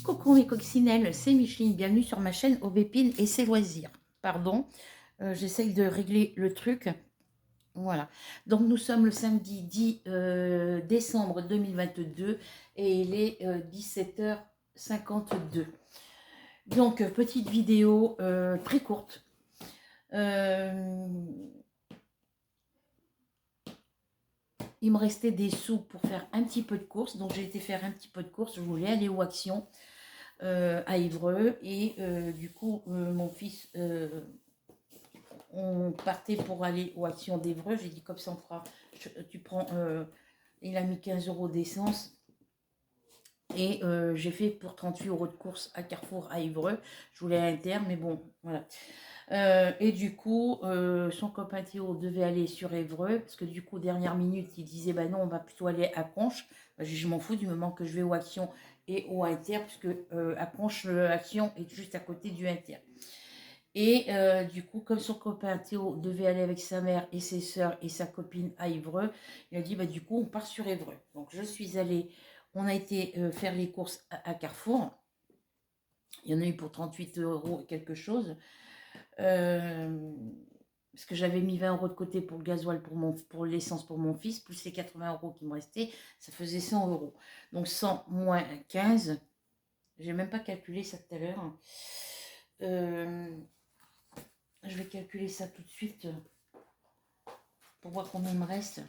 Coucou mes coccinelles, c'est Micheline, bienvenue sur ma chaîne Aubépine et ses loisirs. Pardon, j'essaye de régler le truc. Voilà, donc nous sommes le samedi 10 décembre 2022 et il est 17h52. Donc, petite vidéo très courte. Il me restait des sous pour faire un petit peu de courses, donc j'ai été faire un petit peu de courses. Je voulais aller aux Actions à Évreux et du coup mon fils on partait pour aller aux Actions d'Évreux. J'ai dit comme ça on fera, tu prends, il a mis 15 € d'essence et j'ai fait pour 38 € de course à Carrefour à Évreux. Je voulais à l'Inter mais bon voilà. Et du coup son copain Théo devait aller sur Évreux parce que du coup dernière minute il disait bah non on va plutôt aller à Conches. Bah, je m'en fous du moment que je vais aux Actions et au Inter puisque à Conches l'Action est juste à côté du Inter. Et du coup, comme son copain Théo devait aller avec sa mère et ses sœurs et sa copine à Évreux, il a dit bah du coup on part sur Évreux. Donc je suis allée, on a été faire les courses à Carrefour. Il y en a eu pour 38 € et quelque chose. Parce que j'avais mis 20 € de côté pour le gasoil, pour l'essence pour mon fils, plus les 80 € qui me restaient, ça faisait 100 €. Donc 100 moins 15, j'ai même pas calculé ça tout à l'heure. Je vais calculer ça tout de suite pour voir combien il me reste.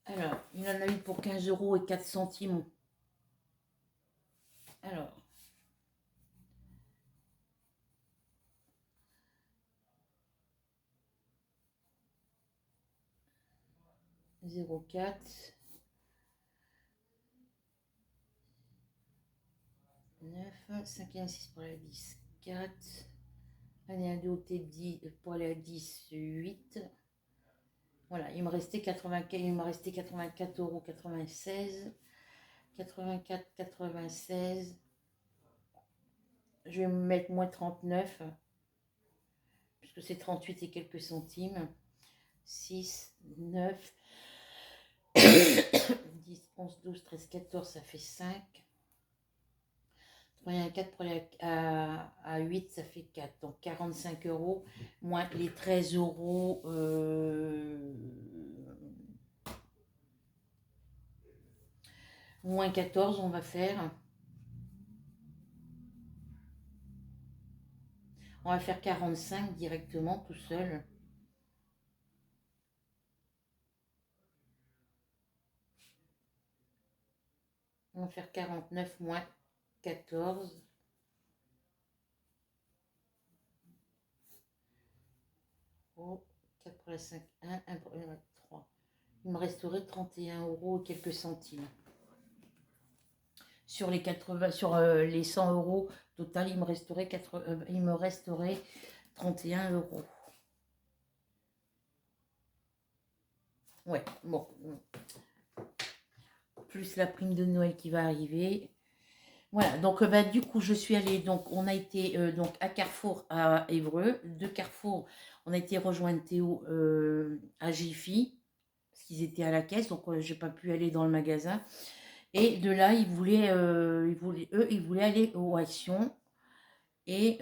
Alors, il en a eu pour 15 € et 4 centimes. Alors, zéro quatre 9, 5 et 1, 6 pour la 10, 4. Allez, un 2 au T10 pour la 10, 8. Voilà, il me restait 84, il me restait 84 € 96. 84, 96. Je vais me mettre moins 39, puisque c'est 38 et quelques centimes. 6, 9, 10, 11, 12, 13, 14, ça fait 5. 3 et 4 pour aller à 8, ça fait 4. Donc 45 € moins les 13 €. Moins 14, on va faire. On va faire 45 directement tout seul. On va faire 49 moins 14. Oh, 4 pour la 5, 1 pour la 3. Il me resterait 31 € et quelques centimes. Sur les 80, sur les 100 € total, il me resterait 31 €. Ouais, bon. Plus la prime de Noël qui va arriver. Voilà, donc bah, du coup, je suis allée, donc on a été donc à Carrefour à Évreux. De Carrefour, on a été rejoindre Théo à Jiffy, parce qu'ils étaient à la caisse, donc j'ai pas pu aller dans le magasin. Et de là, ils voulaient aller aux Actions. Et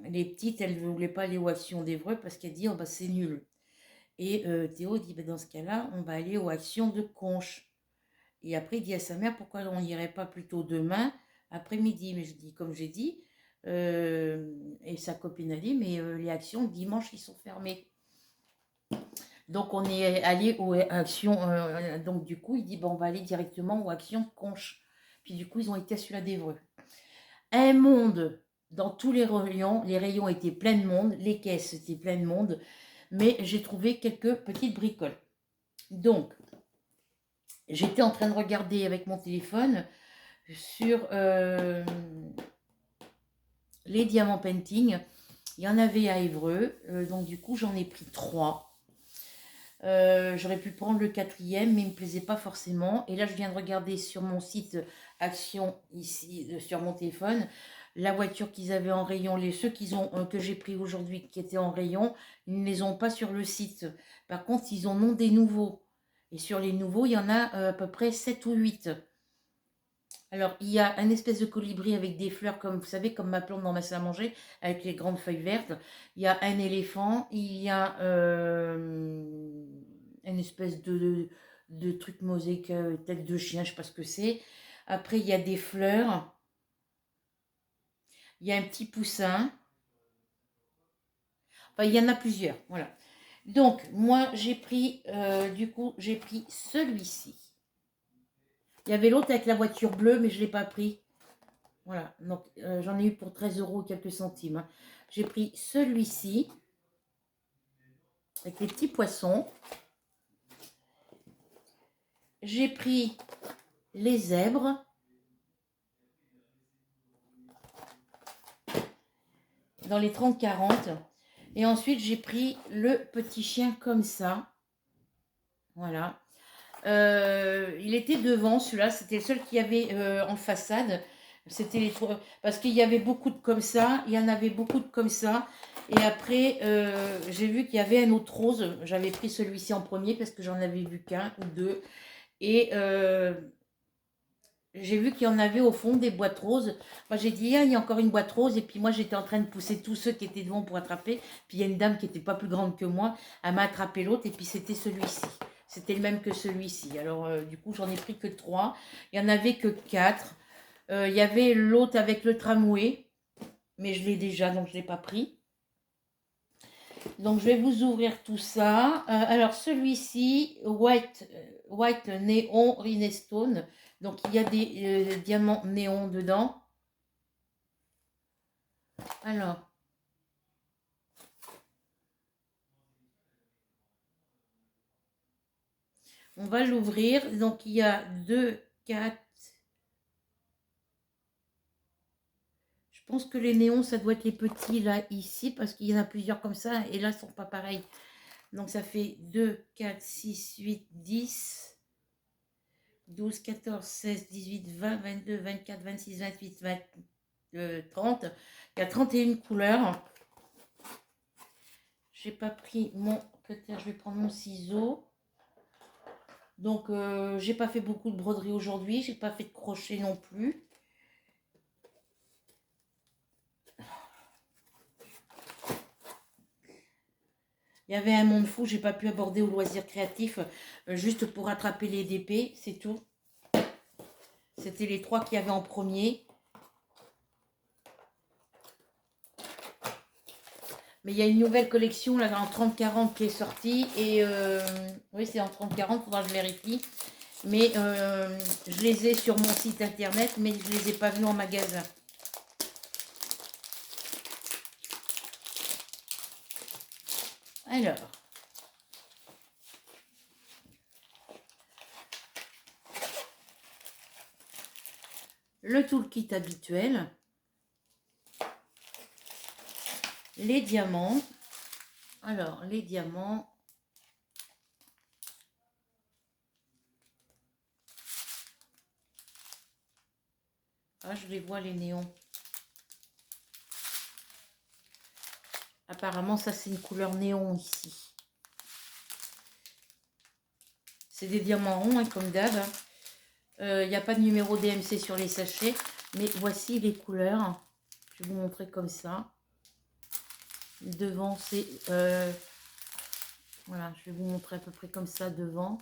les petites, elles ne voulaient pas aller aux Actions d'Évreux parce qu'elles disent oh, bah, c'est nul. Et Théo dit bah, dans ce cas-là, on va aller aux Actions de Conches. Et après, il dit à sa mère pourquoi on n'irait pas plutôt demain après-midi. Mais je dis comme j'ai dit. Et sa copine a dit mais les Actions dimanche ils sont fermés. Donc on est allé aux Actions. Donc du coup, il dit bon, on va aller directement aux Actions de Conches. Puis du coup, ils ont été à celui-là d'Évreux. Un monde dans tous les rayons étaient pleins de monde, les caisses étaient pleines de monde, mais j'ai trouvé quelques petites bricoles. Donc, j'étais en train de regarder avec mon téléphone sur les diamants painting. Il y en avait à Évreux, donc du coup j'en ai pris 3. J'aurais pu prendre le 4e, mais il ne me plaisait pas forcément. Et là, je viens de regarder sur mon site Action, ici, sur mon téléphone, la voiture qu'ils avaient en rayon, ceux que j'ai pris aujourd'hui qui étaient en rayon, ils ne les ont pas sur le site. Par contre, ils en ont des nouveaux. Et sur les nouveaux, il y en a à peu près 7 ou 8. Alors, il y a un espèce de colibri avec des fleurs, comme vous savez, comme ma plante dans ma salle à manger, avec les grandes feuilles vertes. Il y a un éléphant, il y a une espèce de truc mosaïque, tête de chien, je ne sais pas ce que c'est. Après, il y a des fleurs, il y a un petit poussin. Enfin, il y en a plusieurs, voilà. Donc, moi, j'ai pris, du coup, j'ai pris celui-ci. Il y avait l'autre avec la voiture bleue, mais je ne l'ai pas pris. Voilà, donc j'en ai eu pour 13 euros quelques centimes. Hein. J'ai pris celui-ci, avec les petits poissons. J'ai pris les zèbres. Dans les 30-40. Et ensuite, j'ai pris le petit chien comme ça. Voilà. Il était devant, celui-là. C'était le seul qu'il y avait en façade. C'était les trois. Parce qu'il y avait beaucoup de comme ça. Il y en avait beaucoup de comme ça. Et après, j'ai vu qu'il y avait un autre rose. J'avais pris celui-ci en premier parce que j'en avais vu qu'un ou deux. Et j'ai vu qu'il y en avait au fond des boîtes roses. Moi, j'ai dit, ah, il y a encore une boîte rose. Et puis moi, j'étais en train de pousser tous ceux qui étaient devant pour attraper. Puis il y a une dame qui n'était pas plus grande que moi. Elle m'a attrapé l'autre. Et puis c'était celui-ci. C'était le même que celui-ci. Alors, du coup, j'en ai pris que 3. Il n'y en avait que 4. Il y avait l'autre avec le tramway. Mais je l'ai déjà, donc je ne l'ai pas pris. Donc, je vais vous ouvrir tout ça. Alors, celui-ci, White Neon Rhinestone. Donc, il y a des diamants néons dedans. Alors, on va l'ouvrir. Donc, il y a 2, 4. Je pense que les néons, ça doit être les petits là, ici, parce qu'il y en a plusieurs comme ça. Et là, ils ne sont pas pareils. Donc, ça fait 2, 4, 6, 8, 10, 12, 14, 16, 18, 20, 22, 24, 26, 28, 30. Il y a 31 couleurs. J'ai pas pris mon cutter, je vais prendre mon ciseau. Donc, j'ai pas fait beaucoup de broderie aujourd'hui. J'ai pas fait de crochet non plus. Il y avait un monde fou, j'ai pas pu aborder au loisir créatif, juste pour attraper les DP, c'est tout. C'était les 3 qu'il y avait en premier. Mais il y a une nouvelle collection là en 30-40 qui est sortie. Et oui, c'est en 30-40, faudra que je vérifie. Mais je les ai sur mon site internet, mais je les ai pas vus en magasin. Alors. Le toolkit habituel. Les diamants. Alors, les diamants. Ah, je les vois, les néons. Apparemment, ça, c'est une couleur néon ici. C'est des diamants ronds, hein, comme d'hab. Il n'y a pas de numéro DMC sur les sachets. Mais voici les couleurs. Je vais vous montrer comme ça. Devant, c'est... voilà, je vais vous montrer à peu près comme ça devant.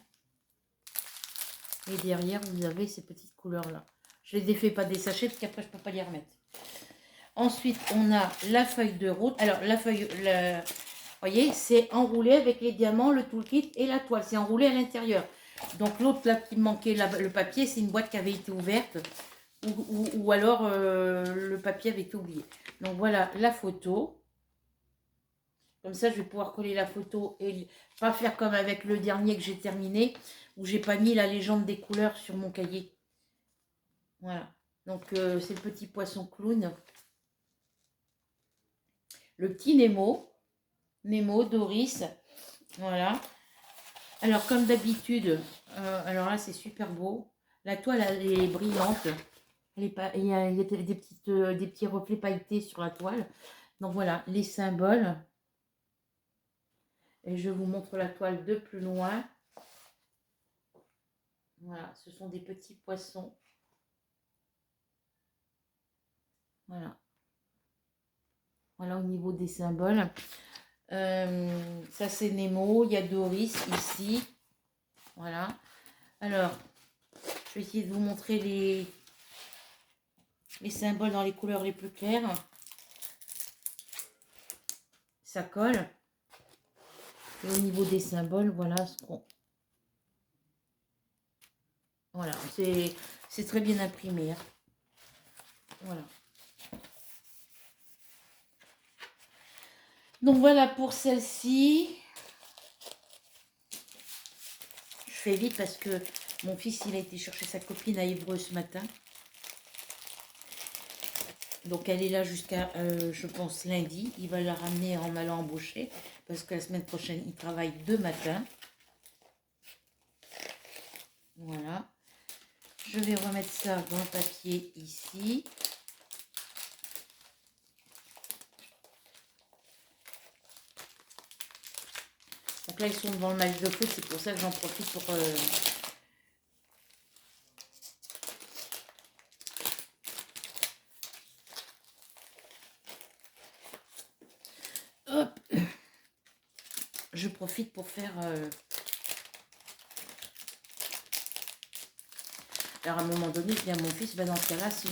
Et derrière, vous avez ces petites couleurs-là. Je les défais pas des sachets parce qu'après, je ne peux pas les remettre. Ensuite, on a la feuille de route. Alors, la feuille, vous voyez, c'est enroulé avec les diamants, le toolkit et la toile. C'est enroulé à l'intérieur. Donc, l'autre là qui manquait, le papier, c'est une boîte qui avait été ouverte. Ou alors, le papier avait été oublié. Donc, voilà la photo. Comme ça, je vais pouvoir coller la photo et pas faire comme avec le dernier que j'ai terminé, où j'ai pas mis la légende des couleurs sur mon cahier. Voilà. Donc, c'est le petit poisson clown. Le petit Nemo. Nemo, Doris. Voilà. Alors, comme d'habitude, alors là, c'est super beau. La toile, elle est brillante. Il y a des petits reflets pailletés sur la toile. Donc, voilà, les symboles. Et je vous montre la toile de plus loin. Voilà, ce sont des petits poissons. Voilà. Voilà au niveau des symboles. Ça c'est Nemo, il y a Doris ici. Voilà. Alors, je vais essayer de vous montrer les symboles dans les couleurs les plus claires. Ça colle. Et au niveau des symboles, voilà ce qu'on... Voilà, c'est très bien imprimé. Hein. Voilà. Donc voilà pour celle-ci. Je fais vite parce que mon fils, il a été chercher sa copine à Évreux ce matin. Donc elle est là jusqu'à, je pense, lundi. Il va la ramener en allant embaucher. Parce que la semaine prochaine, il travaille de matin. Voilà. Je vais remettre ça dans le papier ici. Donc là, ils sont devant le match de foot. C'est pour ça que j'en profite pour... Hop. Je profite pour faire... Alors à un moment donné, je dis à mon fils, ben dans ce cas-là, si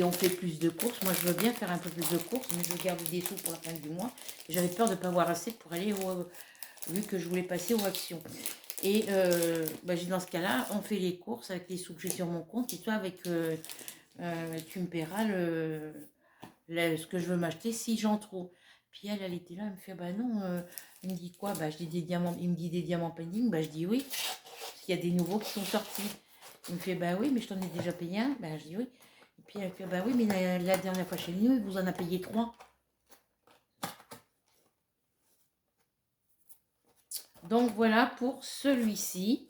on fait plus de courses, moi je veux bien faire un peu plus de courses, mais je veux garder des sous pour la fin du mois. J'avais peur de ne pas avoir assez pour aller vu que je voulais passer aux actions. Et ben, dans ce cas-là, on fait les courses avec les sous que j'ai sur mon compte, et toi avec tu me paieras ce que je veux m'acheter si j'en trouve. Puis elle était là, elle me fait, bah non, il me dit quoi? Bah je dis des diamants, il me dit des diamants pending, bah je dis oui. Il y a des nouveaux qui sont sortis. Il me fait, bah oui, mais je t'en ai déjà payé un. Bah, je dis oui. Et puis elle fait, bah oui, mais la dernière fois chez nous, il vous en a payé 3. Donc voilà pour celui-ci.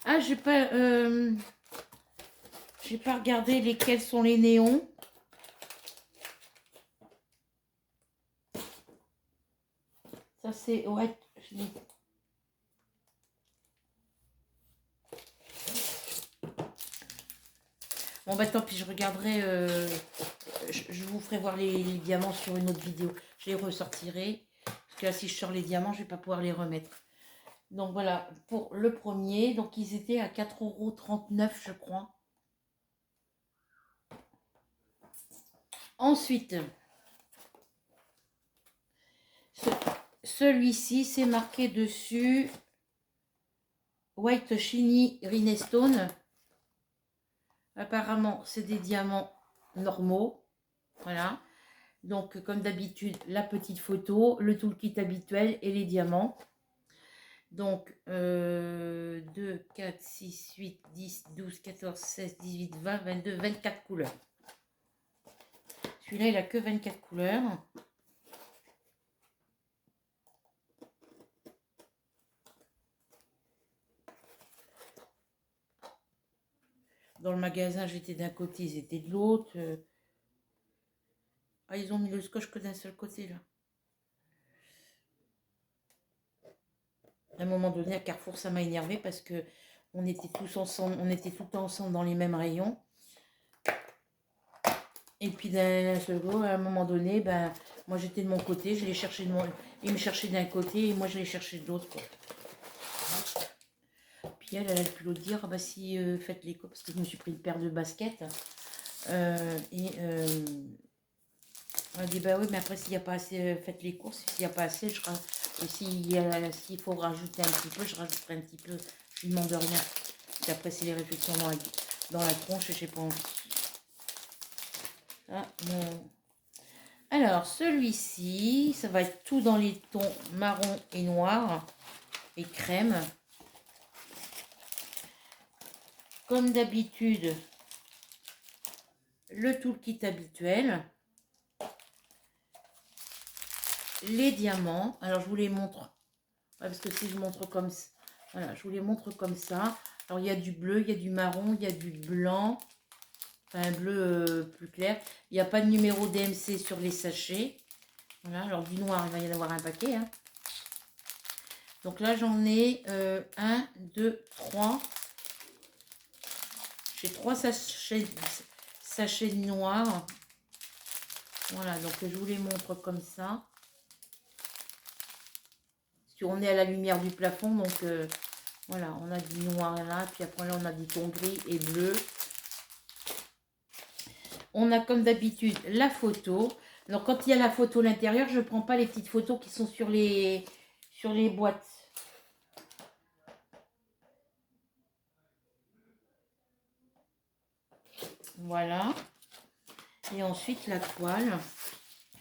Ah, j'ai pas regardé lesquels sont les néons. Ça c'est, ouais, je dis. Bon bah tant pis, je regarderai, je vous ferai voir les diamants sur une autre vidéo. Je les ressortirai, parce que là si je sors les diamants, je vais pas pouvoir les remettre. Donc voilà, pour le premier, donc ils étaient à 4,39 € je crois. Ensuite, celui-ci, c'est marqué dessus White Shiny Rhinestone. Apparemment, c'est des diamants normaux. Voilà. Donc, comme d'habitude, la petite photo, le toolkit habituel et les diamants. Donc, 2, 4, 6, 8, 10, 12, 14, 16, 18, 20, 22, 24 couleurs. Celui-là, il n'a que 24 couleurs. Dans le magasin, j'étais d'un côté, ils étaient de l'autre. Ah, ils ont mis le scotch que d'un seul côté, là. À un moment donné, à Carrefour, ça m'a énervé parce que on était tous ensemble, on était tout le temps ensemble dans les mêmes rayons. Et puis d'un seul coup, à un moment donné, ben, moi j'étais de mon côté, je les cherchais de mon... Ils me cherchaient d'un côté et moi je les cherchais de l'autre. Puis elle a le culot de dire, ah bah si, faites les courses, parce que je me suis pris une paire de baskets. On a dit, bah oui, mais après s'il n'y a pas assez, faites les courses, s'il n'y a pas assez, s'il faut rajouter un petit peu, je rajouterai un petit peu, je ne demande rien. Et après c'est les réflexions dans la tronche, je sais pas envie. Ah, bon. Alors, celui-ci, ça va être tout dans les tons marron et noir et crème. Comme d'habitude, le toolkit habituel. Les diamants. Alors, je vous les montre. Parce que si je montre comme ça, voilà, je vous les montre comme ça. Alors, il y a du bleu, il y a du marron, il y a du blanc. Enfin, un bleu plus clair. Il n'y a pas de numéro DMC sur les sachets. Voilà, alors du noir, il va y en avoir un paquet. Hein. Donc là, j'en ai 1, 2, 3. J'ai 3 sachets de noir. Voilà, donc je vous les montre comme ça. Parce qu'on est à la lumière du plafond, donc voilà, on a du noir là, puis après là, on a du ton gris et bleu. On a comme d'habitude la photo. Donc quand il y a la photo à l'intérieur, je ne prends pas les petites photos qui sont sur les boîtes. Voilà. Et ensuite la toile.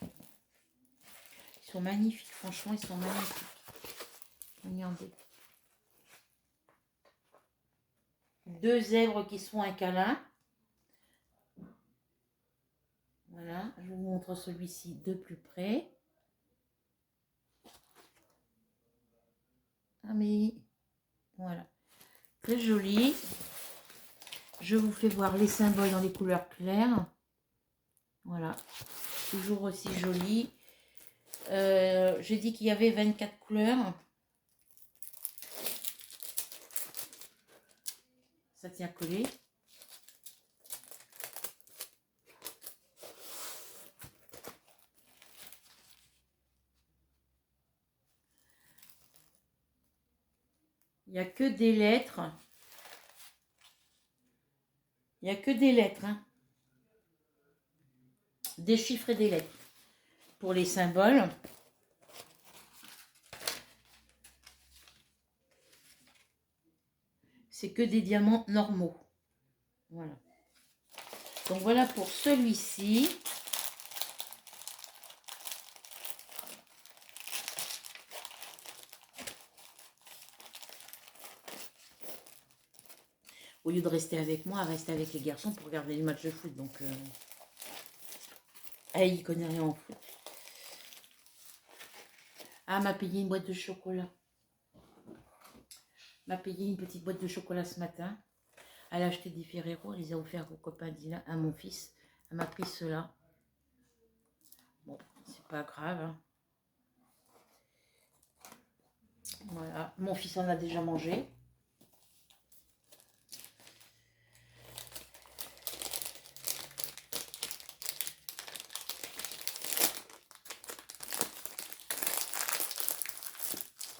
Ils sont magnifiques, franchement, ils sont magnifiques. Regardez. 2 zèbres qui sont un câlin. Voilà, je vous montre celui-ci de plus près. Ah mais voilà, très joli. Je vous fais voir les symboles dans les couleurs claires. Voilà, toujours aussi joli. J'ai dit qu'il y avait 24 couleurs. Ça tient collé. Il n'y a que des lettres. Il n'y a que des lettres. Hein. Des chiffres et des lettres. Pour les symboles. C'est que des diamants normaux. Voilà. Donc voilà pour celui-ci. Au lieu de rester avec moi, rester avec les garçons pour regarder les matchs de foot. Donc, il connaît rien en foot. Ah, m'a payé une boîte de chocolat. M'a payé une petite boîte de chocolat ce matin. Elle a acheté des Ferrero, elle les a offerts au copain Dina, à mon fils. Elle m'a pris cela. Bon, c'est pas grave. Hein. Voilà, mon fils en a déjà mangé.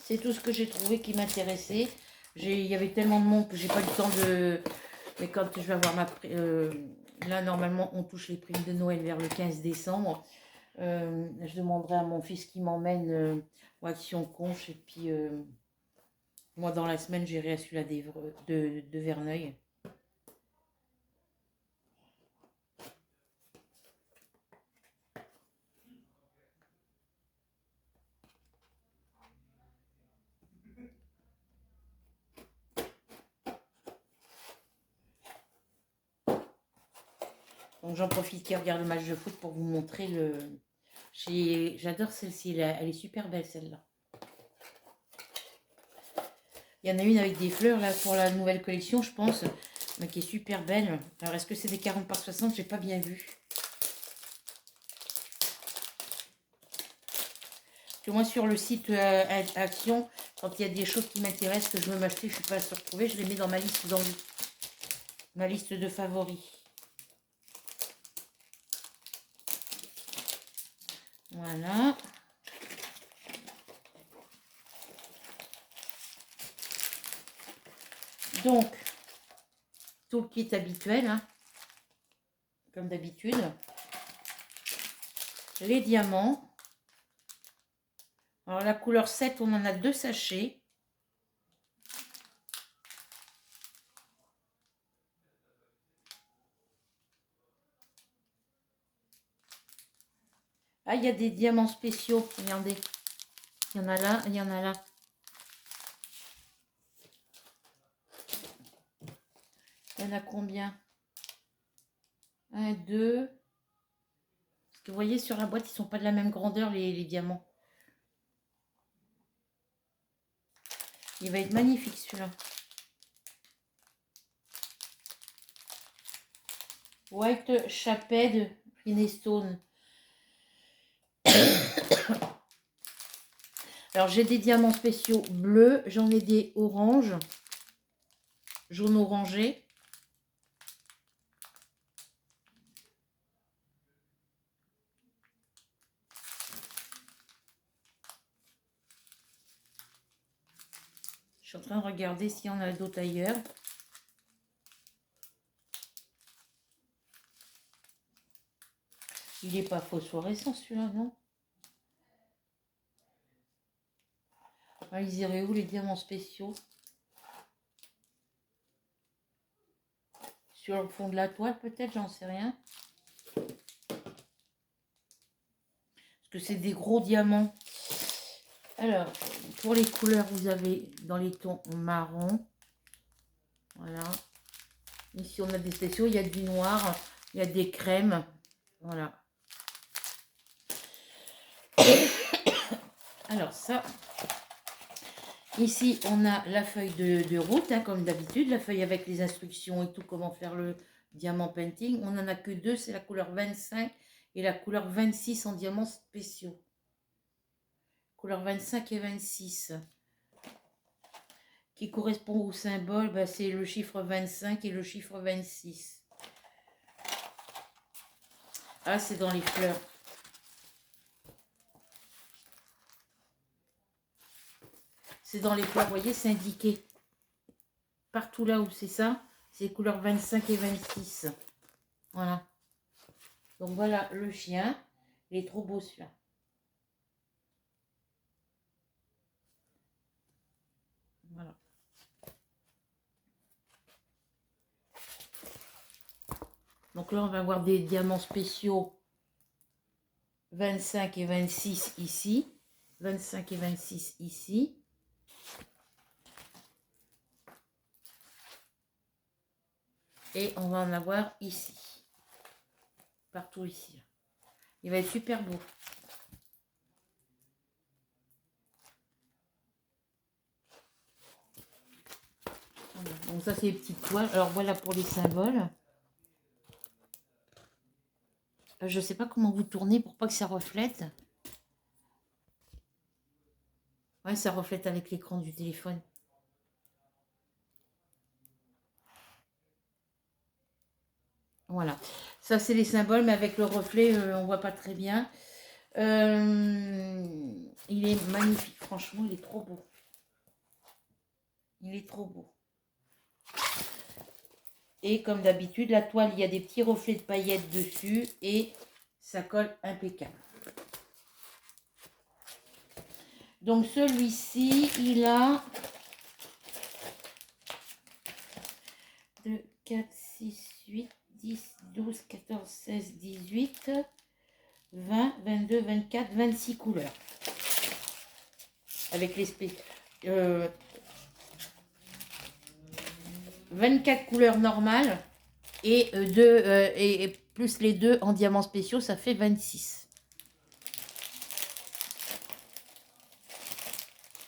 C'est tout ce que j'ai trouvé qui m'intéressait. Il y avait tellement de monde que j'ai pas eu le temps de... Mais quand je vais avoir ma... là, normalement, on touche les primes de Noël vers le 15 décembre. Je demanderai à mon fils qui m'emmène aux Action Conche. Et puis, moi, dans la semaine, j'irai à celui-là de Verneuil. Donc j'en profite qui regarde le match de foot pour vous montrer le... J'adore celle-ci, elle est super belle celle-là. Il y en a une avec des fleurs là pour la nouvelle collection je pense, mais qui est super belle. Alors est-ce que c'est des 40 par 60? J'ai pas bien vu. Parce que moi sur le site Action, quand il y a des choses qui m'intéressent, que je veux m'acheter, je ne suis pas sûre de trouver, je les mets dans ma liste d'envie. Ma liste de favoris. Voilà. Donc, tout le kit habituel, hein, comme d'habitude. Les diamants. Alors, la couleur 7, on en a 2 sachets. Ah, il y a des diamants spéciaux. Regardez. Il y en a là, il y en a là. Il y en a combien? 1, 2. Parce que vous voyez, sur la boîte, ils ne sont pas de la même grandeur, les diamants. Il va être magnifique, celui-là. White Shaped Finestone. Alors, j'ai des diamants spéciaux bleus. J'en ai des oranges. Jaune orangé. Je suis en train de regarder s'il y en a d'autres ailleurs. Il n'est pas phosphorescent celui-là, non? Ah, ils iraient où les diamants spéciaux? Sur le fond de la toile peut-être, j'en sais rien. Parce que c'est des gros diamants. Alors, pour les couleurs, vous avez dans les tons marron. Voilà. Ici, on a des spéciaux. Il y a du noir, il y a des crèmes. Voilà. Alors, ça. Ici, on a la feuille de route, hein, comme d'habitude. La feuille avec les instructions et tout, comment faire le diamant painting. On n'en a que deux. C'est la couleur 25 et la couleur 26 en diamants spéciaux. Couleur 25 et 26. Qui correspond au symbole, bah, c'est le chiffre 25 et le chiffre 26. Ah, c'est dans les fleurs. C'est dans les fleurs, vous voyez, c'est indiqué. Partout là où c'est ça, c'est couleur 25 et 26. Voilà. Donc voilà le chien. Il est trop beau celui-là. Voilà. Donc là, on va avoir des diamants spéciaux 25 et 26 ici. 25 et 26 ici. Et on va en avoir ici. Partout ici. Il va être super beau. Voilà. Donc ça, c'est les petites toiles. Alors voilà pour les symboles. Je ne sais pas comment vous tournez pour pas que ça reflète. Ouais, ça reflète avec l'écran du téléphone. Voilà. Ça, c'est les symboles, mais avec le reflet, on voit pas très bien. Il est magnifique. Franchement, il est trop beau. Il est trop beau. Et comme d'habitude, la toile, il y a des petits reflets de paillettes dessus et ça colle impeccable. Donc celui-ci, il a 2, 4, 6, 8, 10, 12, 14, 16, 18, 20, 22, 24, 26 couleurs. Avec les 24 couleurs normales et, et plus les deux en diamants spéciaux, ça fait 26.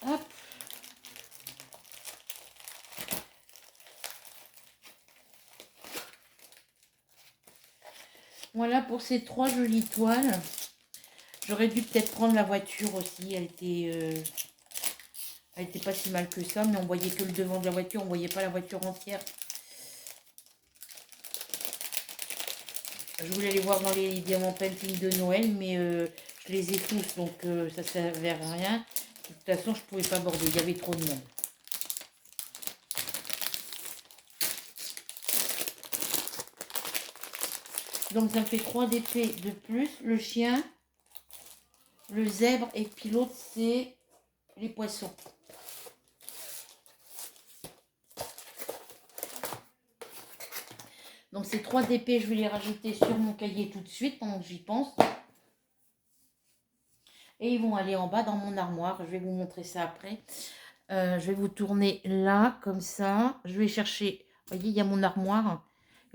Hop. Voilà pour ces trois jolies toiles. J'aurais dû peut-être prendre la voiture aussi. Elle était pas si mal que ça, mais on voyait que le devant de la voiture, on voyait pas la voiture entière. Je voulais aller voir dans les diamants painting de Noël, mais je les ai tous, donc ça ne servait à rien. De toute façon, je ne pouvais pas border, il y avait trop de monde. Donc ça me fait 3 d'épée de plus. Le chien, le zèbre, et puis l'autre, c'est les poissons. Donc ces 3 d'épée, je vais les rajouter sur mon cahier tout de suite pendant que j'y pense. Et ils vont aller en bas dans mon armoire. Je vais vous montrer ça après. Je vais vous tourner là, comme ça. Je vais chercher, vous voyez, il y a mon armoire.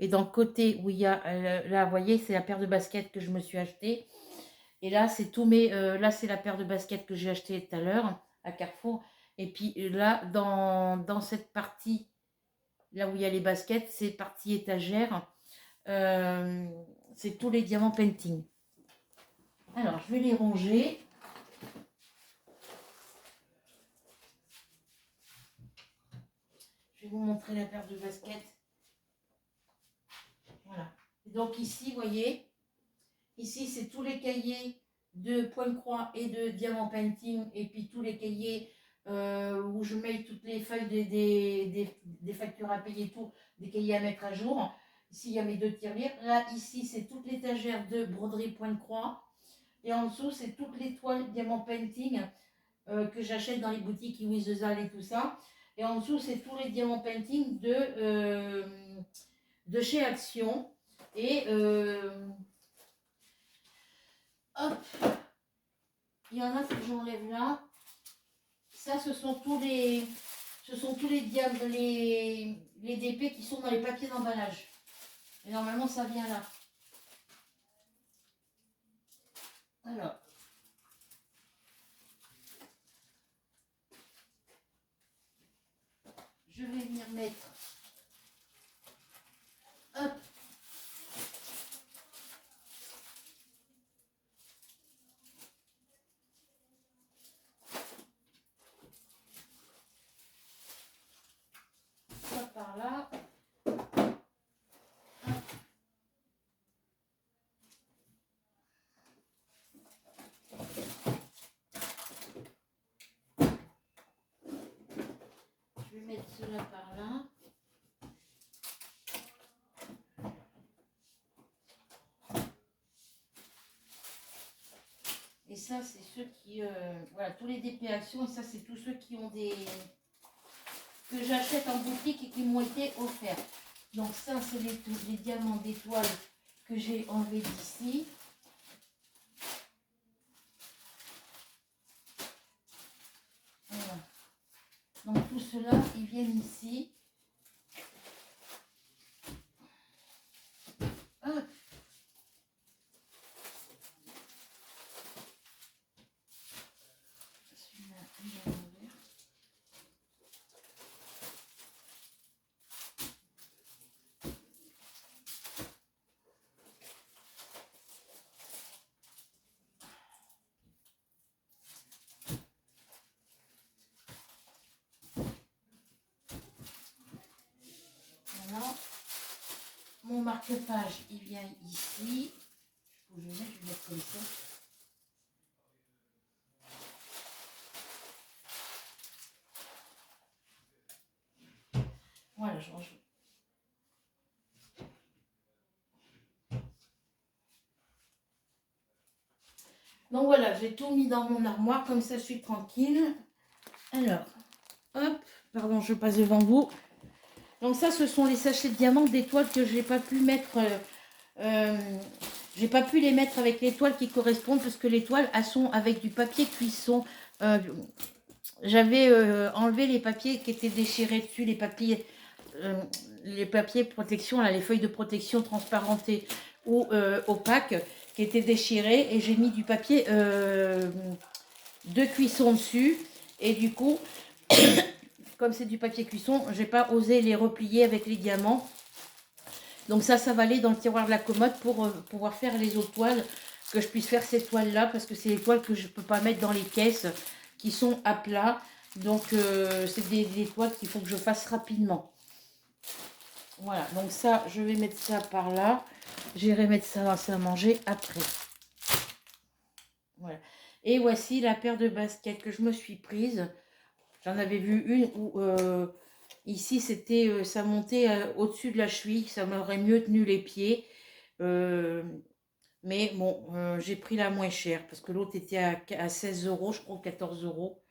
Et dans le côté où il y a, là, vous voyez, c'est la paire de baskets que je me suis achetée. Et là, c'est tous mes, là, c'est la paire de baskets que j'ai achetée tout à l'heure à Carrefour. Et puis là, dans cette partie, là où il y a les baskets, c'est partie étagère. C'est tous les diamants painting. Alors, je vais les ranger. Je vais vous montrer la paire de baskets. Voilà. Et donc ici, vous voyez, ici, c'est tous les cahiers de point-croix et de diamant painting. Et puis tous les cahiers où je mets toutes les feuilles des factures à payer, tout, des cahiers à mettre à jour. Ici, il y a mes 2 tirelires. Là, ici, c'est toute l'étagère de broderie point-croix. Et en dessous, c'est toutes les toiles diamant painting que j'achète dans les boutiques Iwiz de Zal et tout ça. Et en dessous, c'est tous les diamants painting de chez Action. Et hop, il y en a que j'enlève là. Ça, ce sont tous les diamants, les DP qui sont dans les papiers d'emballage. Et normalement, ça vient là. Alors. Je vais venir mettre, hop, ça par là. Je vais mettre cela par là. Et ça, c'est ceux qui, voilà, tous les DP Action, et ça, c'est tous ceux qui ont que j'achète en boutique et qui m'ont été offerts. Donc ça, c'est les diamants d'étoiles que j'ai enlevés d'ici. Voilà. Donc tout cela, ils viennent ici. Hop. Celui-là, il est ouvert. Voilà. Mon marque-page, il vient ici. Je vais le mettre comme ça. Voilà, je range. Donc voilà, j'ai tout mis dans mon armoire, comme ça je suis tranquille. Alors, hop, pardon, je passe devant vous. Donc ça, ce sont les sachets de diamants d'étoiles que j'ai pas pu mettre. J'ai pas pu les mettre avec les toiles qui correspondent parce que les toiles, elles sont avec du papier cuisson. J'avais enlevé les papiers qui étaient déchirés dessus, les papiers protection, là, les feuilles de protection transparentées ou opaques qui étaient déchirées et j'ai mis du papier de cuisson dessus et du coup comme c'est du papier cuisson, j'ai pas osé les replier avec les diamants. Donc ça va aller dans le tiroir de la commode pour pouvoir faire les autres toiles, que je puisse faire ces toiles là parce que c'est les toiles que je peux pas mettre dans les caisses qui sont à plat. Donc c'est des toiles qu'il faut que je fasse rapidement. Voilà, donc ça, je vais mettre ça par là. J'irai mettre ça à manger après. Voilà. Et voici la paire de baskets que je me suis prise. J'en avais vu une où ici c'était ça montait au-dessus de la cheville, ça m'aurait mieux tenu les pieds. Mais bon, j'ai pris la moins chère parce que l'autre était à 16 €, je crois 14 €.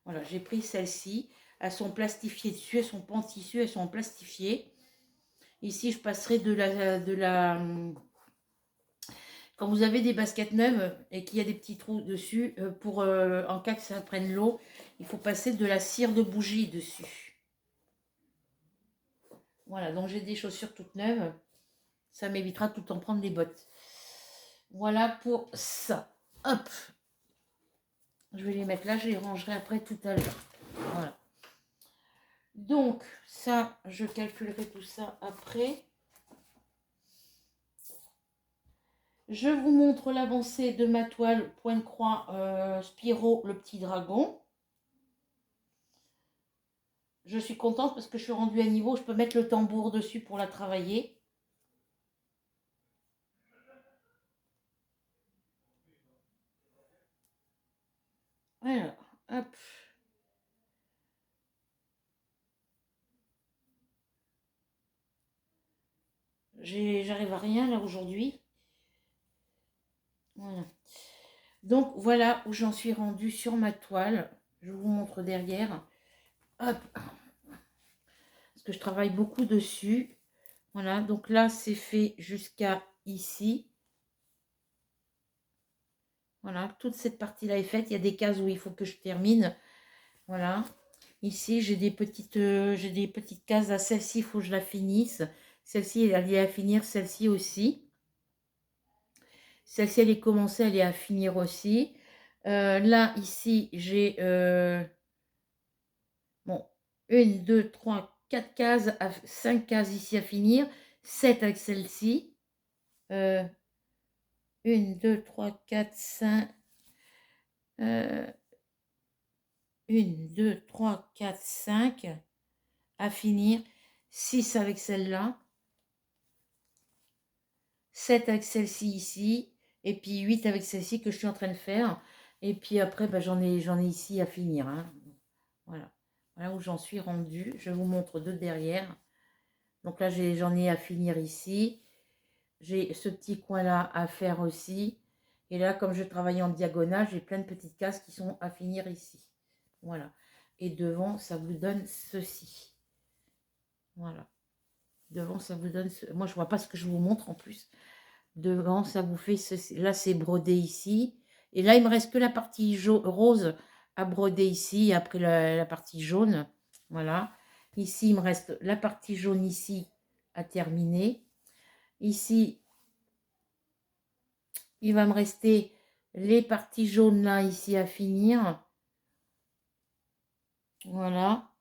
Voilà, j'ai pris celle-ci. Elles sont plastifiées dessus, elles sont pas en tissu, elles sont plastifiées. Ici, je passerai quand vous avez des baskets neuves et qu'il y a des petits trous dessus, en cas que ça prenne l'eau, il faut passer de la cire de bougie dessus. Voilà, donc j'ai des chaussures toutes neuves. Ça m'évitera de tout le temps prendre des bottes. Voilà pour ça. Hop. Je vais les mettre là, je les rangerai après tout à l'heure. Voilà. Donc, ça, je calculerai tout ça après. Je vous montre l'avancée de ma toile point de croix Spiro, le petit dragon. Je suis contente parce que je suis rendue à niveau. Je peux mettre le tambour dessus pour la travailler. Alors, hop. J'arrive à rien là aujourd'hui. Voilà. Donc voilà où j'en suis rendue sur ma toile. Je vous montre derrière. Hop. Parce que je travaille beaucoup dessus. Voilà. Donc là, c'est fait jusqu'à ici. Voilà. Toute cette partie-là est faite. Il y a des cases où il faut que je termine. Voilà. Ici, j'ai des petites cases. À celle-ci, il faut que je la finisse. Celle-ci, elle est à finir. Celle-ci aussi. Celle-ci, elle est commencée. Elle est à finir aussi. Là, ici, j'ai... bon, 1, 2, 3, 4 cases, 5 cases ici à finir. 7 avec celle-ci. 1, 2, 3, 4, 5... 1, 2, 3, 4, 5 à finir. 6 avec celle-là. 7 avec celle-ci ici, et puis 8 avec celle-ci que je suis en train de faire. Et puis après, bah, j'en ai ici à finir. Hein. Voilà. Voilà où j'en suis rendue. Je vous montre de derrière. Donc là, j'en ai à finir ici. J'ai ce petit coin-là à faire aussi. Et là, comme je travaille en diagonale, j'ai plein de petites cases qui sont à finir ici. Voilà. Et devant, ça vous donne ceci. Voilà. Devant, ça vous donne... Moi, je vois pas ce que je vous montre en plus. Devant, ça vous fait ceci. Là, c'est brodé ici. Et là, il me reste que la partie rose à broder ici. Et après, la partie jaune. Voilà. Ici, il me reste la partie jaune ici à terminer. Ici, il va me rester les parties jaunes là, ici à finir. Voilà.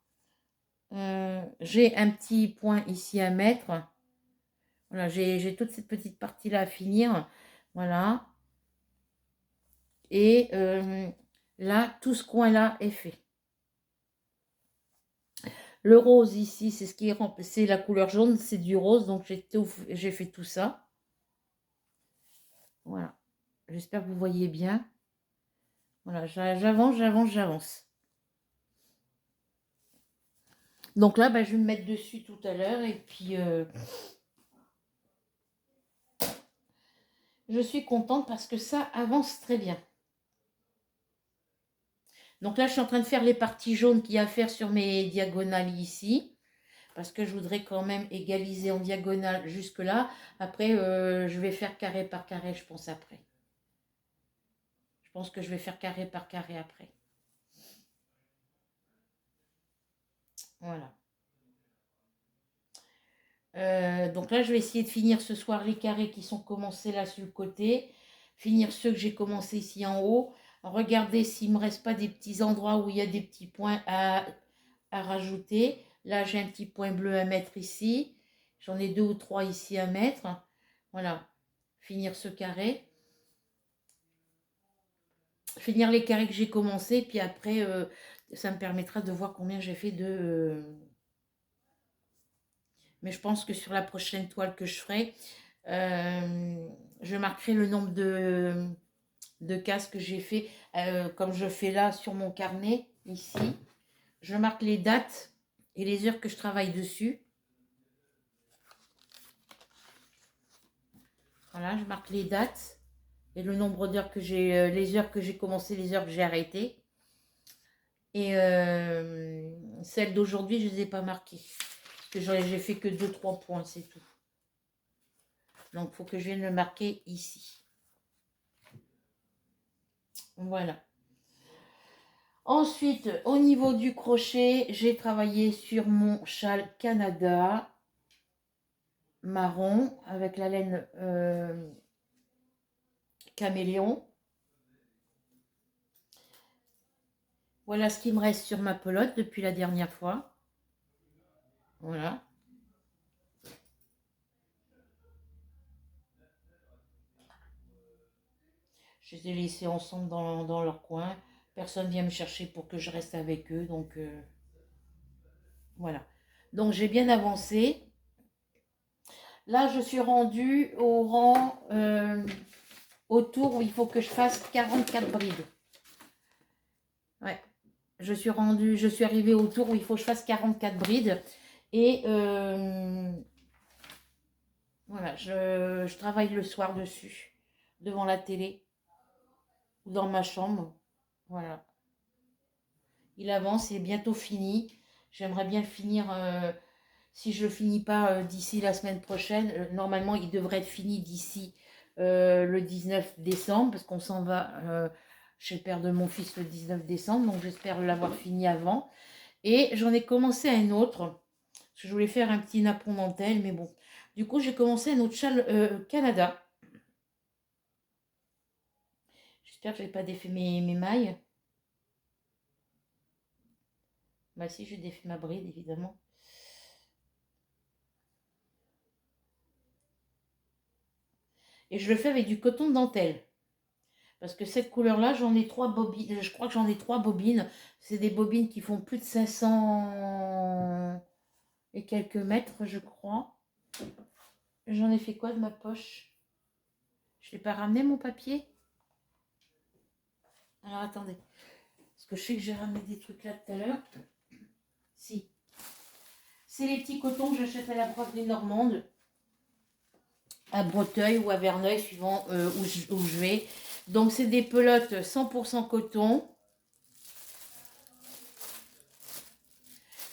J'ai un petit point ici à mettre. Voilà, j'ai toute cette petite partie là à finir. Voilà. Et là, tout ce coin-là est fait. Le rose ici, c'est ce qui est remplacé, la couleur jaune, c'est du rose, donc j'ai fait tout ça. Voilà. J'espère que vous voyez bien. Voilà, j'avance, j'avance, j'avance. Donc là, bah, je vais me mettre dessus tout à l'heure et puis je suis contente parce que ça avance très bien. Donc là, je suis en train de faire les parties jaunes qu'il y a à faire sur mes diagonales ici. Parce que je voudrais quand même égaliser en diagonale jusque là. Après, je vais faire carré par carré, je pense, après. Je pense que je vais faire carré par carré après. Voilà. Donc là, je vais essayer de finir ce soir les carrés qui sont commencés là sur le côté. Finir ceux que j'ai commencé ici en haut. Regarder s'il ne me reste pas des petits endroits où il y a des petits points à rajouter. Là, j'ai un petit point bleu à mettre ici. J'en ai 2 ou 3 ici à mettre. Voilà. Finir ce carré. Finir les carrés que j'ai commencé. Puis après, ça me permettra de voir combien j'ai fait de... mais je pense que sur la prochaine toile que je ferai, je marquerai le nombre de cases que j'ai fait, comme je fais là sur mon carnet, ici. Je marque les dates et les heures que je travaille dessus. Voilà, je marque les dates et le nombre d'heures que j'ai, les heures que j'ai commencé, les heures que j'ai arrêtées. Et celles d'aujourd'hui, je ne les ai pas marquées. Parce que j'ai fait que 2-3 points, c'est tout. Donc, il faut que je vienne le marquer ici. Voilà. Ensuite, au niveau du crochet, j'ai travaillé sur mon châle Canada marron avec la laine caméléon. Voilà ce qui me reste sur ma pelote depuis la dernière fois. Voilà. Je les ai laissés ensemble dans leur coin. Personne vient me chercher pour que je reste avec eux. Donc, Voilà. Donc, j'ai bien avancé. Là, je suis rendue au rang, au tour où il faut que je fasse 44 brides. Ouais. Je suis arrivée au tour où il faut que je fasse 44 brides. Et voilà, je travaille le soir dessus, devant la télé ou dans ma chambre. Voilà. Il avance, il est bientôt fini. J'aimerais bien le finir. Si je ne le finis pas d'ici la semaine prochaine, normalement il devrait être fini d'ici le 19 décembre, parce qu'on s'en va chez le père de mon fils le 19 décembre, donc j'espère l'avoir fini avant. Et j'en ai commencé un autre, parce que je voulais faire un petit napon dentelle, mais bon. Du coup, j'ai commencé un autre châle Canada. J'espère que je n'ai pas défait mes mailles. Bah si, j'ai défait ma bride, évidemment. Et je le fais avec du coton de dentelle. Parce que cette couleur-là, j'en ai 3 bobines. Je crois que j'en ai 3 bobines. C'est des bobines qui font plus de 500 et quelques mètres, je crois. J'en ai fait quoi de ma poche? Je ne l'ai pas ramené, mon papier? Alors, attendez. Parce que je sais que j'ai ramené des trucs là tout à l'heure. Si. C'est les petits cotons que j'achète à la broderie normande. À Breteuil ou à Verneuil, suivant où je vais. Donc, c'est des pelotes 100% coton.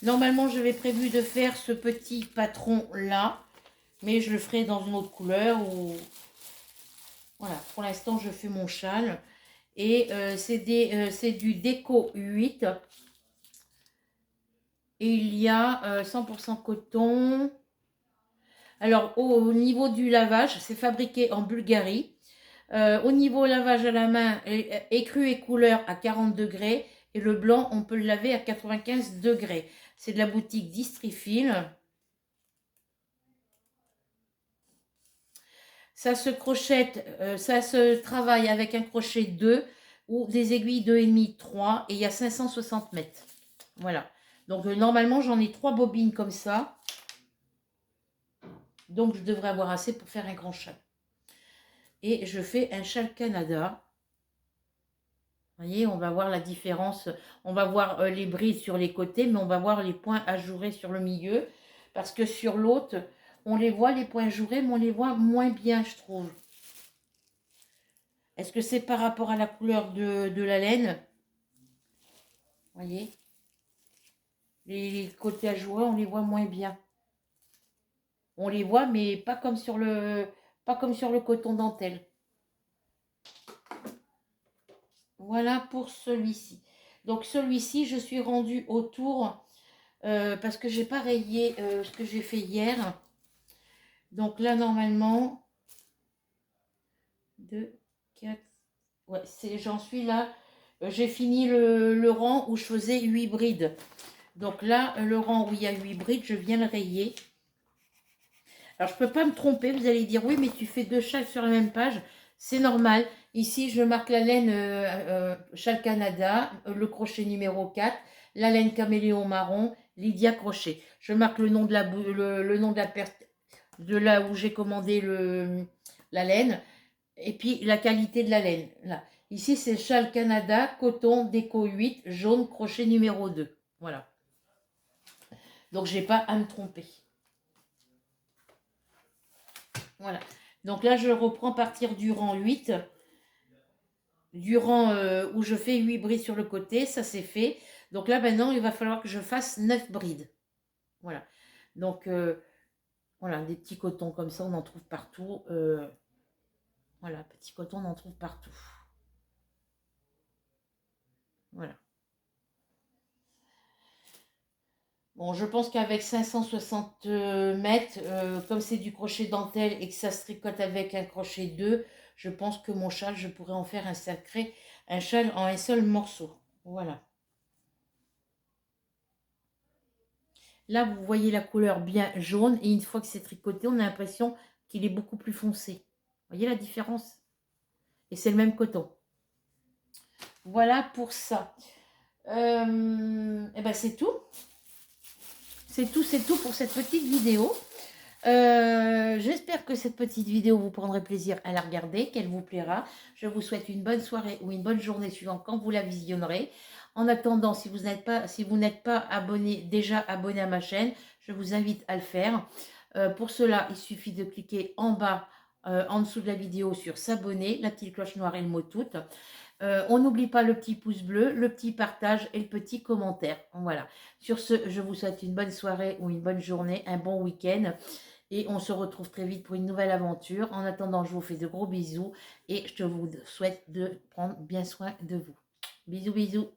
Normalement, j'avais prévu de faire ce petit patron-là, mais je le ferai dans une autre couleur. Ou... Voilà, pour l'instant, je fais mon châle. Et c'est du Déco 8. Et il y a 100% coton. Alors, au niveau du lavage, c'est fabriqué en Bulgarie. Au niveau lavage à la main, écru et couleur à 40 degrés. Et le blanc, on peut le laver à 95 degrés. C'est de la boutique Distrifil. Ça se crochette, ça se travaille avec un crochet 2 ou des aiguilles 2,5, 3 et il y a 560 mètres. Voilà. Donc normalement j'en ai 3 bobines comme ça. Donc je devrais avoir assez pour faire un grand châle. Et je fais un châle Canada. Vous voyez, on va voir la différence. On va voir les brides sur les côtés, mais on va voir les points ajourés sur le milieu. Parce que sur l'autre, on les voit les points ajourés, mais on les voit moins bien, je trouve. Est-ce que c'est par rapport à la couleur de la laine? Vous voyez, les côtés ajourés, on les voit moins bien. On les voit, mais pas comme sur le coton dentelle. Voilà pour celui-ci. Donc celui-ci, je suis rendue au tour parce que j'ai pas rayé ce que j'ai fait hier. Donc là, normalement, 2, 4, ouais, j'en suis là. J'ai fini le rang où je faisais 8 brides. Donc là, le rang où il y a 8 brides, je viens le rayer. Alors, je ne peux pas me tromper. Vous allez dire, oui, mais tu fais 2 châles sur la même page. C'est normal. Ici, je marque la laine châle Canada, le crochet numéro 4, la laine caméléon marron, Lydia crochet. Je marque le nom de le nom de la de là où j'ai commandé la laine et puis la qualité de la laine. Là. Ici, c'est châle Canada, coton, déco 8, jaune, crochet numéro 2. Voilà. Donc, je n'ai pas à me tromper. Voilà. Donc là, je reprends à partir du rang 8. Du rang où je fais 8 brides sur le côté. Ça, c'est fait. Donc là, maintenant, il va falloir que je fasse 9 brides. Voilà. Donc, voilà, des petits cotons comme ça, on en trouve partout. Voilà, petits cotons, on en trouve partout. Voilà. Bon, je pense qu'avec 560 mètres, comme c'est du crochet dentelle et que ça se tricote avec un crochet 2, je pense que mon châle, je pourrais en faire un châle en un seul morceau. Voilà. Là, vous voyez la couleur bien jaune et une fois que c'est tricoté, on a l'impression qu'il est beaucoup plus foncé. Vous voyez la différence? Et c'est le même coton. Voilà pour ça. Et ben c'est tout. c'est tout pour cette petite vidéo. J'espère que cette petite vidéo vous prendrez plaisir à la regarder, qu'elle vous plaira. Je vous souhaite une bonne soirée ou une bonne journée suivant quand vous la visionnerez. En attendant, si vous n'êtes pas abonné, déjà abonné à ma chaîne, je vous invite à le faire. Pour cela, il suffit de cliquer en bas, en dessous de la vidéo sur s'abonner, la petite cloche noire et le mot tout. On n'oublie pas le petit pouce bleu, le petit partage et le petit commentaire. Voilà. Sur ce, je vous souhaite une bonne soirée ou une bonne journée, un bon week-end. Et on se retrouve très vite pour une nouvelle aventure. En attendant, je vous fais de gros bisous et je vous souhaite de prendre bien soin de vous. Bisous, bisous.